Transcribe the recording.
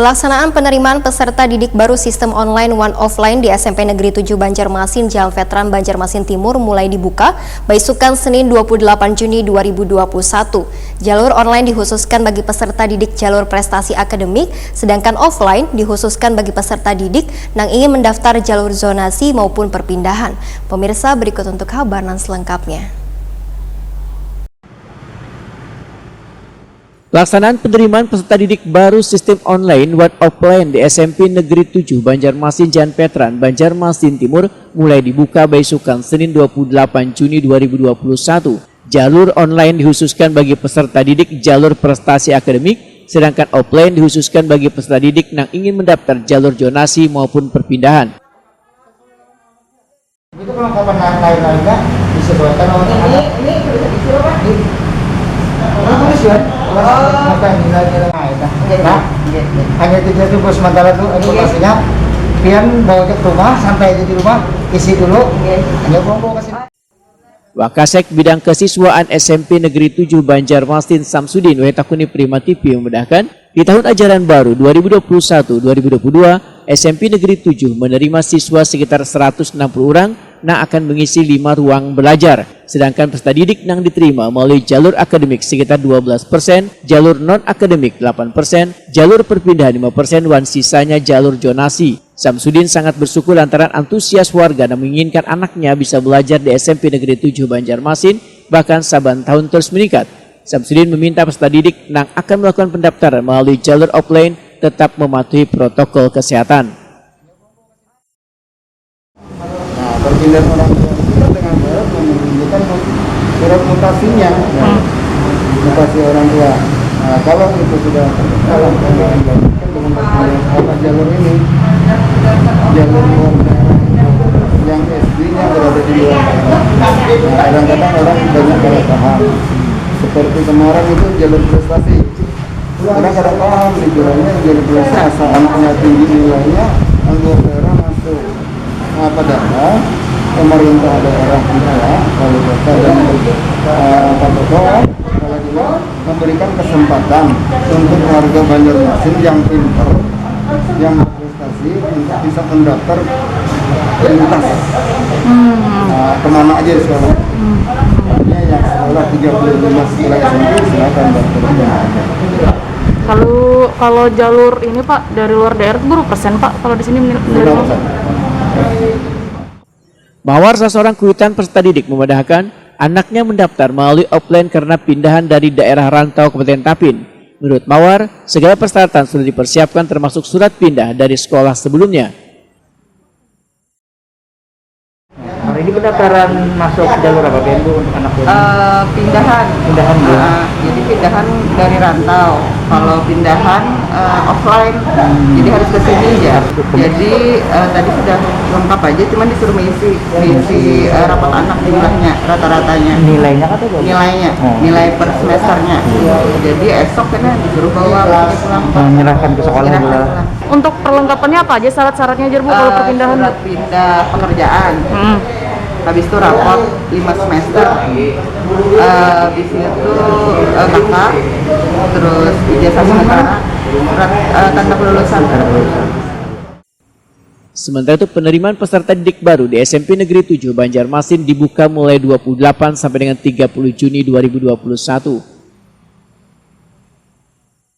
Pelaksanaan penerimaan peserta didik baru sistem online one offline di SMP Negeri 7 Banjarmasin, Jalan Veteran Banjarmasin Timur mulai dibuka beisukan Senin 28 Juni 2021. Jalur online dikhususkan bagi peserta didik jalur prestasi akademik, sedangkan offline dikhususkan bagi peserta didik yang ingin mendaftar jalur zonasi maupun perpindahan. Pemirsa, berikut untuk kabar selengkapnya. Pelaksanaan penerimaan peserta didik baru sistem online one offline di SMP Negeri 7 Banjarmasin Jalan Veteran Banjarmasin Timur mulai dibuka beisukan Senin 28 Juni 2021. Jalur online dikhususkan bagi peserta didik jalur prestasi akademik, sedangkan offline dikhususkan bagi peserta didik yang ingin mendaftar jalur zonasi maupun perpindahan. Itu kelengkapan lain-lainnya disesuaikan oleh anak. Ini sudah Pak. Hanya itu sementara itu informasinya. Pian bawa ke rumah, santai aja di rumah, isi dulu. Hanya bawa ke sini. Wakasek Bidang Kesiswaan SMP Negeri 7 Banjarmasin Samsudin Wetakuni Prima TV memudahkan, di tahun ajaran baru 2021-2022, SMP Negeri 7 menerima siswa sekitar 160 orang yang akan mengisi 5 ruang belajar. Sedangkan peserta didik yang diterima melalui jalur akademik sekitar 12%, jalur non-akademik 8%, jalur perpindahan 5%, dan sisanya jalur zonasi. Samsudin sangat bersyukur lantaran antusias warga yang menginginkan anaknya bisa belajar di SMP Negeri 7 Banjarmasin, bahkan saban tahun terus meningkat. Samsudin meminta peserta didik yang akan melakukan pendaftaran melalui jalur offline tetap mematuhi protokol kesehatan. Nah, perpindahan orang tua kita dengan baik menunjukkan surat mutasinya, mutasi orang tua. Nah, kalau itu sudah dalam dengan jalur ini, jalur luar daerah yang SD-nya berada di luar daerah. Nah, kadang-kadang orang banyak salah paham. Seperti kemarin itu jalur prestasi. Orang kadang paham liburannya jalur prestasi asal anaknya tinggi nilainya, luar daerah masuk. Nah, padahal pemerintah daerah kita, wali kota dan Pak Ketua memberikan kesempatan untuk warga Banjarmasin yang pintar, yang berprestasi untuk bisa mendaftar lintas kemana aja di sekolah. Artinya yang sekolah 35 sekolah SMP silakan daftar kemana. Kalau jalur ini Pak dari luar daerah berapa persen Pak kalau di sini menerima? Mawar, seorang kuitan peserta didik, memudahkan anaknya mendaftar melalui offline karena pindahan dari daerah rantau Kabupaten Tapin. Menurut Mawar, segala persyaratan sudah dipersiapkan termasuk surat pindah dari sekolah sebelumnya. Hari ini pendaftaran masuk jalur apa Bu untuk anak Pindahan. Jadi pindahan dari rantau. Kalau pindahan offline, jadi harus ke sini ya. Jadi tadi sudah lengkap aja, cuman disuruh mengisi rapot anak jumlahnya, rata-ratanya. Nilainya kan tuh? Nilainya, nilai per semesternya. Jadi esok kan disuruh bawa pulang. Menyerahkan ke sekolah juga. Untuk perlengkapannya apa aja syarat-syaratnya aja Bu kalau perpindahan? Surat pindah pekerjaan. Habis itu raport 5 semester, habis itu kakak, terus ijazah sementara, surat tanda kelulusan. Sementara itu penerimaan peserta didik baru di SMP Negeri 7 Banjarmasin dibuka mulai 28 sampai dengan 30 Juni 2021.